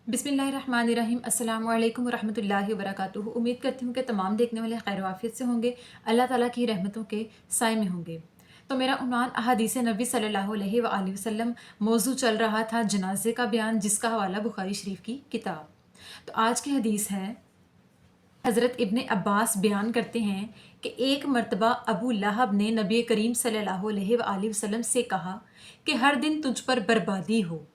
बिस्मिल्लाहिर्रहमानिर्रहीम। अस्सलामु अलैकुम वरहमतुल्लाहि वबरकातुहू। उम्मीद करती हूँ कि तमाम देखने वाले खैर वाफियत से होंगे, अल्लाह ताला की रहमतों के साए में होंगे। तो मेरा उन्वान अहादीस नबी सल्लल्लाहु अलैहि वसल्लम मौजू चल रहा था जनाजे का बयान, जिसका हवाला बुखारी शरीफ की किताब। तो आज की हदीस है, हज़रत इब्ने अब्बास बयान करते हैं कि एक मरतबा अबू लहब ने नबी करीम सल्लल्लाहु अलैहि वसल्लम से कहा कि हर दिन तुझ पर बर्बादी हो,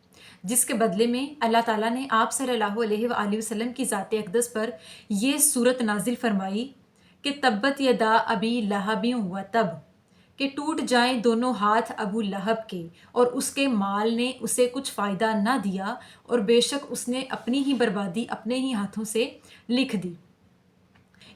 जिसके बदले में अल्लाह ताला ने आप सल्लल्लाहु अलैहि वसल्लम की ज़ात अक़दस पर ये सूरत नाजिल फरमाई कि तब्बत यदा अबी लहबी व तब, कि टूट जाएं दोनों हाथ अबू लहब के और उसके माल ने उसे कुछ फ़ायदा ना दिया, और बेशक उसने अपनी ही बर्बादी अपने ही हाथों से लिख दी।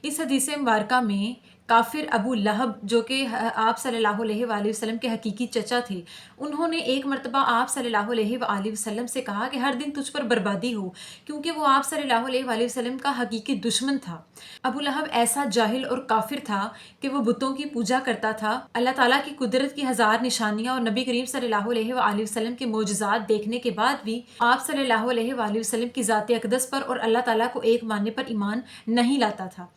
इस हदीस मुबारका में काफिर अबू लहब, जो कि आप सल्लल्लाहु अलैहि वसल्लम के हकीकी चचा थे, उन्होंने एक मरतबा आप सल्लल्लाहु अलैहि वसल्लम से कहा कि हर दिन तुझ पर बर्बादी हो, क्योंकि वो आप सल्लल्लाहु अलैहि वसल्लम का हकीकी दुश्मन था। अबू लहब ऐसा जाहिल और काफिर था कि वो बुतों की पूजा करता था। अल्लाह ताला की कुदरत की हज़ार निशानियाँ और नबी करीम सल्लल्लाहु अलैहि वसल्लम के मोजज़ात देखने के बाद भी आप सल्लल्लाहु अलैहि वसल्लम की ज़ात अक़दस पर और अल्लाह ताला को एक मानने पर ईमान नहीं लाता था।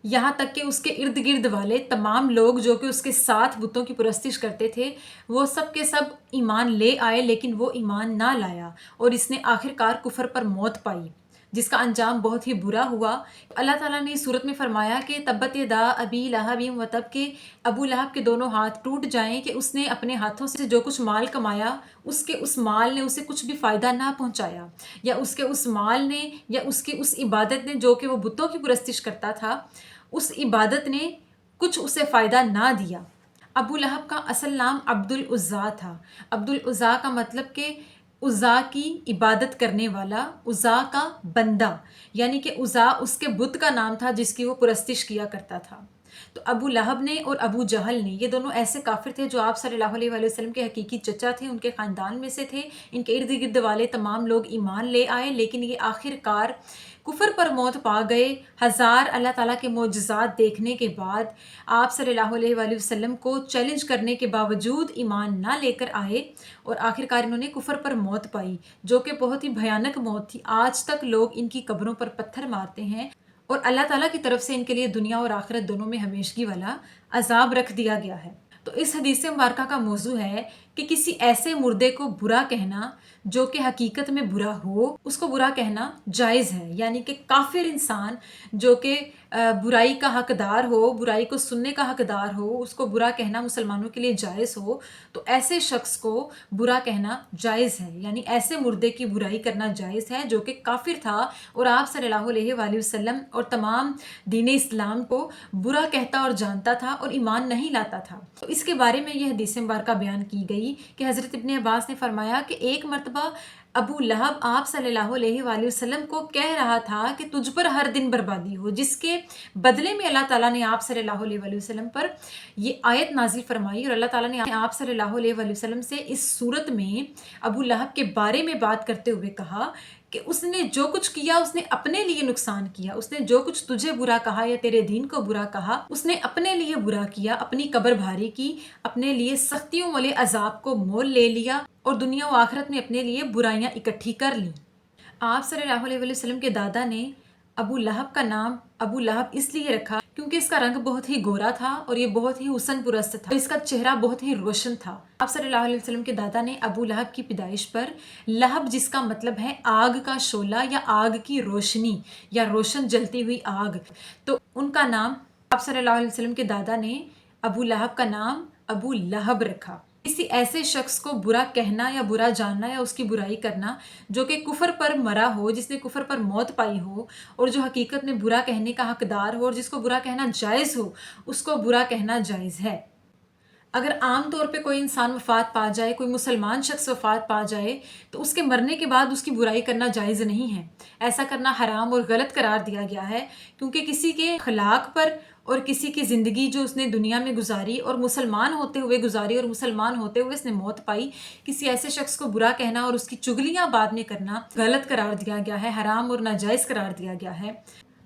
यहाँ तक कि उसके इर्द गिर्द वाले तमाम लोग जो कि उसके साथ बुतों की परस्तिश करते थे, वो सब के सब ईमान ले आए, लेकिन वो ईमान ना लाया और इसने आखिरकार कुफर पर मौत पाई, जिसका अंजाम बहुत ही बुरा हुआ। अल्लाह ताला ने इस सूरत में फरमाया कि तब्बत यदा अबी लहब व तब, के अबू लहब के दोनों हाथ टूट जाएं कि उसने अपने हाथों से जो कुछ माल कमाया, उसके उस माल ने उसे कुछ भी फ़ायदा ना पहुंचाया, या उसके उस माल ने या उसकी उस इबादत ने जो कि वो बुतों की परस्तिश करता था, उस इबादत ने कुछ उसे फ़ायदा ना दिया। अबू लहब का असल नाम अब्दुल उज़्ज़ा था। अब्दुल उज़्ज़ा का मतलब कि उज़्ज़ा की इबादत करने वाला, उज़्ज़ा का बंदा, यानी कि उज़्ज़ा उसके बुत का नाम था जिसकी वो परस्तिश किया करता था। तो अबू लहब ने और अबू जहल ने, ये दोनों ऐसे काफिर थे जो आप सल्लल्लाहु अलैहि वसल्लम के हकीकी चचा थे, उनके ख़ानदान में से थे। इनके इर्द गिर्द वाले तमाम लोग ईमान ले आए, लेकिन ये आखिरकार कुफर पर मौत पा गए। हज़ार अल्लाह ताला के मोजज़ात देखने के बाद आप सल्लल्लाहु अलैहि वसल्लम को चैलेंज करने के बावजूद ईमान ना लेकर आए, और आखिरकार इन्होंने कुफर पर मौत पाई, जो कि बहुत ही भयानक मौत थी। आज तक लोग इनकी कब्रों पर पत्थर मारते हैं, और अल्लाह ताला की तरफ से इनके लिए दुनिया और आखिरत दोनों में हमेशगी वाला अजाब रख दिया गया है। तो इस हदीस मुबारका का मौजू है कि किसी ऐसे मुर्दे को बुरा कहना जो कि हकीकत में बुरा हो, उसको बुरा कहना जायज़ है। यानी कि काफिर इंसान जो कि बुराई का हकदार हो, बुराई को सुनने का हकदार हो, उसको बुरा कहना मुसलमानों के लिए जायज़ हो, तो ऐसे शख्स को बुरा कहना जायज़ है। यानी ऐसे मुर्दे की बुराई करना जायज़ है जो कि काफिर था और आप सल्लल्लाहु अलैहि वसल्लम और तमाम दीन इस्लाम को बुरा कहता और जानता था और ईमान नहीं लाता था। तो इसके बारे में यह हदीस मुबारका बयान की गई कि हज़रत इब्ने अब्बास ने फरमाया कि एक मरतबा अबू लहब आप सल्लल्लाहु अलैहि वसल्लम को कह रहा था कि तुझ पर हर दिन बर्बादी हो, जिसके बदले में अल्लाह ताला ने आप सल्लल्लाहु अलैहि वसल्लम पर ये आयत नाजिल फरमाई, और अल्लाह ताला ने आप सल्लल्लाहु अलैहि वसल्लम से इस सूरत में अबू लहब के बारे में बात करते हुए कहा कि उसने जो कुछ किया उसने अपने लिए नुकसान किया। उसने जो कुछ तुझे बुरा कहा या तेरे दीन को बुरा कहा, उसने अपने लिए बुरा किया, अपनी कब्र भारी की, अपने लिए सख्तियों वाले अजाब को मोल ले लिया और दुनिया और आखिरत में अपने लिए बुराइयां इकट्ठी कर ली। आप सल्लल्लाहु अलैहि वसल्लम के दादा ने अबू लहब का नाम अबू लहब इसलिए रखा क्योंकि इसका रंग बहुत ही गोरा था और ये बहुत ही हुस्न पुरस्त था, इसका चेहरा बहुत ही रोशन था। आप सल्लल्लाहु अलैहि वसल्लम के दादा ने अबू लहब की पैदाइश पर लहब, जिसका मतलब है आग का शोला या आग की रोशनी या रोशन जलती हुई आग, तो उनका नाम आप सल्लल्लाहु अलैहि वसल्लम के दादा ने अबू लहब का नाम अबू लहब रखा। किसी ऐसे शख्स को बुरा कहना या बुरा जानना या उसकी बुराई करना जो कि कुफर पर मरा हो, जिसने कुफर पर मौत पाई हो और जो हकीकत में बुरा कहने का हकदार हो और जिसको बुरा कहना जायज़ हो, उसको बुरा कहना जायज़ है। अगर आम तौर पे कोई इंसान वफ़ात पा जाए, कोई मुसलमान शख्स वफ़ात पा जाए, तो उसके मरने के बाद उसकी बुराई करना जायज़ नहीं है। ऐसा करना हराम और गलत करार दिया गया है, क्योंकि किसी के अखलाक पर और किसी की ज़िंदगी जो उसने दुनिया में गुजारी और मुसलमान होते हुए गुजारी और मुसलमान होते हुए उसने मौत पाई, किसी ऐसे शख्स को बुरा कहना और उसकी चुगलियाँ बाद में करना गलत करार दिया गया है, हराम और नाजायज़ करार दिया गया है।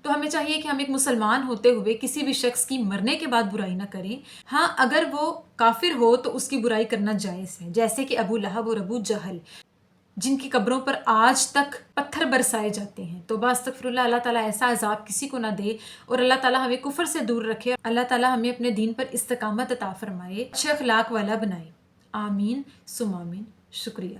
तो हमें चाहिए कि हम एक मुसलमान होते हुए किसी भी शख्स की मरने के बाद बुराई ना करें। हाँ, अगर वो काफिर हो तो उसकी बुराई करना जायज़ है, जैसे कि अबू लहब और अबू जहल, जिनकी कब्रों पर आज तक پتھر برسائے جاتے ہیں۔ توبہ استغفراللہ، اللہ تعالیٰ ایسا عذاب کسی کو نہ دے اور اللہ تعالیٰ ہمیں کفر سے دور رکھے، اللہ تعالیٰ ہمیں اپنے دین پر استقامت عطا فرمائے، اچھے اخلاق والا بنائے۔ آمین ثم آمین۔ شکریہ۔